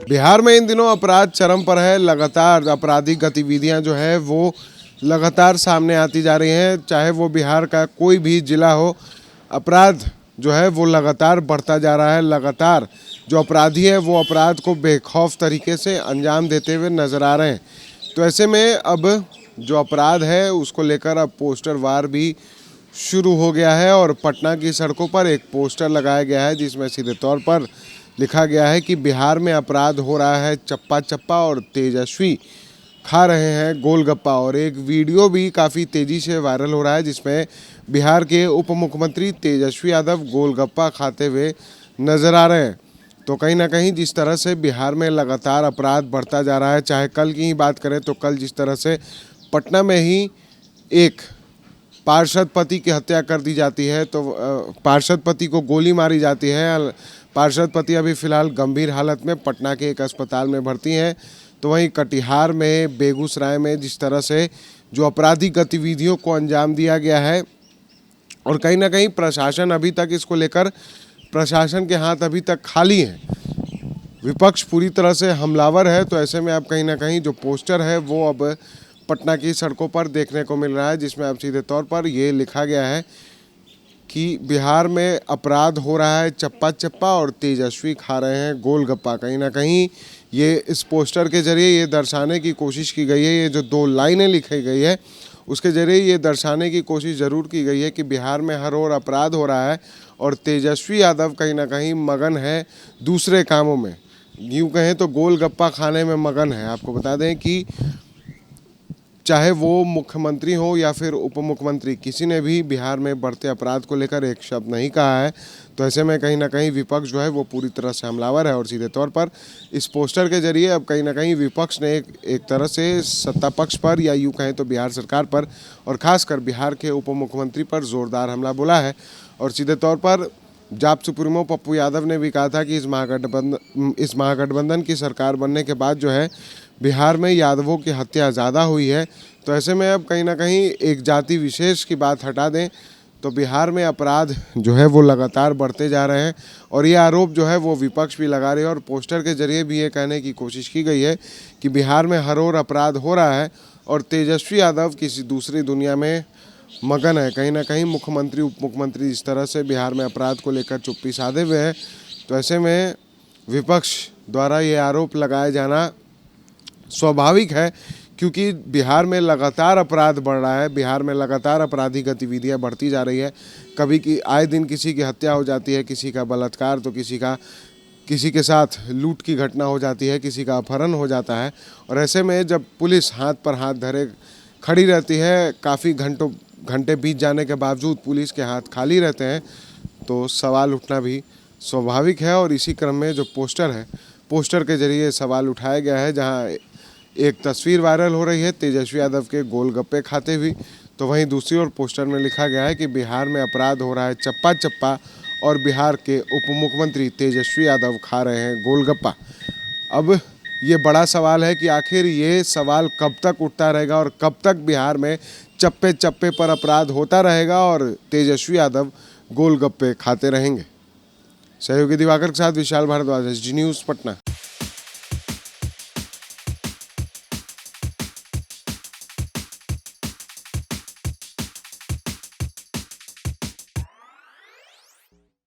बिहार में इन दिनों अपराध चरम पर है। लगातार आपराधिक गतिविधियां जो है वो लगातार सामने आती जा रही हैं। चाहे वो बिहार का कोई भी जिला हो, अपराध जो है वो लगातार बढ़ता जा रहा है। लगातार जो अपराधी है वो अपराध को बेखौफ तरीके से अंजाम देते हुए नजर आ रहे हैं। तो ऐसे में अब जो अपराध है उसको लेकर अब पोस्टर वार भी शुरू हो गया है और पटना की सड़कों पर एक पोस्टर लगाया गया है जिसमें सीधे तौर पर लिखा गया है कि बिहार में अपराध हो रहा है चप्पा चप्पा और तेजस्वी खा रहे हैं गोलगप्पा। और एक वीडियो भी काफ़ी तेज़ी से वायरल हो रहा है जिसमें बिहार के उप मुख्यमंत्री तेजस्वी यादव गोलगप्पा खाते हुए नज़र आ रहे हैं। तो कहीं ना कहीं जिस तरह से बिहार में लगातार अपराध बढ़ता जा रहा है, चाहे कल की ही बात करें तो कल जिस तरह से पटना में ही एक पार्षद पति की हत्या कर दी जाती है, तो पार्षद पति को गोली मारी जाती है। पार्षद पति अभी फ़िलहाल गंभीर हालत में पटना के एक अस्पताल में भर्ती हैं। तो वहीं कटिहार में, बेगूसराय में जिस तरह से जो आपराधिक गतिविधियों को अंजाम दिया गया है और कहीं ना कहीं प्रशासन अभी तक इसको लेकर प्रशासन के हाथ अभी तक खाली हैं, विपक्ष पूरी तरह से हमलावर है। तो ऐसे में अब कहीं ना कहीं जो पोस्टर है वो अब पटना की सड़कों पर देखने को मिल रहा है जिसमें अब सीधे तौर पर ये लिखा गया है कि बिहार में अपराध हो रहा है चप्पा चप्पा और तेजस्वी खा रहे हैं गोलगप्पा। कहीं ना कहीं ये इस पोस्टर के जरिए ये दर्शाने की कोशिश की गई है, ये जो दो लाइनें लिखी गई है उसके जरिए ये दर्शाने की कोशिश ज़रूर की गई है कि बिहार में हर ओर अपराध हो रहा है और तेजस्वी यादव कहीं ना कहीं मगन है दूसरे कामों में, यूँ कहें तो गोलगप्पा खाने में मगन है। आपको बता दें कि चाहे वो मुख्यमंत्री हो या फिर उप मुख्यमंत्री, किसी ने भी बिहार में बढ़ते अपराध को लेकर एक शब्द नहीं कहा है। तो ऐसे में कहीं ना कहीं विपक्ष जो है वो पूरी तरह से हमलावर है और सीधे तौर पर इस पोस्टर के जरिए अब कहीं ना कहीं विपक्ष ने एक तरह से सत्ता पक्ष पर या यूँ कहें तो बिहार सरकार पर और ख़ासकर बिहार के उप मुख्यमंत्री पर ज़ोरदार हमला बोला है। और सीधे तौर पर जाप सुप्रीमो पप्पू यादव ने भी कहा था कि इस महागठबंधन की सरकार बनने के बाद जो है बिहार में यादवों की हत्या ज़्यादा हुई है। तो ऐसे में अब कहीं ना कहीं एक जाति विशेष की बात हटा दें तो बिहार में अपराध जो है वो लगातार बढ़ते जा रहे हैं और ये आरोप जो है वो विपक्ष भी लगा रही है। और पोस्टर के जरिए भी ये कहने की कोशिश की गई है कि बिहार में हर ओर अपराध हो रहा है और तेजस्वी यादव किसी दूसरी दुनिया में मगन है। कहीं ना कहीं मुख्यमंत्री उप मुख्यमंत्री इस तरह से बिहार में अपराध को लेकर चुप्पी साधे हुए हैं। तो ऐसे में विपक्ष द्वारा ये आरोप लगाया जाना स्वाभाविक है क्योंकि बिहार में लगातार अपराध बढ़ रहा है, बिहार में लगातार आपराधिक गतिविधियां बढ़ती जा रही है। कभी की आए दिन किसी की हत्या हो जाती है, किसी का बलात्कार, तो किसी के साथ लूट की घटना हो जाती है, किसी का अपहरण हो जाता है। और ऐसे में जब पुलिस हाथ पर हाथ धरे खड़ी रहती है, काफ़ी घंटे बीत जाने के बावजूद पुलिस के हाथ खाली रहते हैं, तो सवाल उठना भी स्वाभाविक है। और इसी क्रम में जो पोस्टर है, पोस्टर के जरिए सवाल उठाया गया है, जहां एक तस्वीर वायरल हो रही है तेजस्वी यादव के गोलगप्पे खाते हुए, तो वहीं दूसरी ओर पोस्टर में लिखा गया है कि बिहार में अपराध हो रहा है चप्पा चप्पा और बिहार के उप मुख्यमंत्री तेजस्वी यादव खा रहे हैं गोलगप्पा। अब ये बड़ा सवाल है कि आखिर ये सवाल कब तक उठता रहेगा और कब तक बिहार में चप्पे चप्पे पर अपराध होता रहेगा और तेजस्वी यादव गोलगप्पे खाते रहेंगे। सहयोगी दिवाकर के साथ विशाल भारद्वाज, SG न्यूज़, पटना।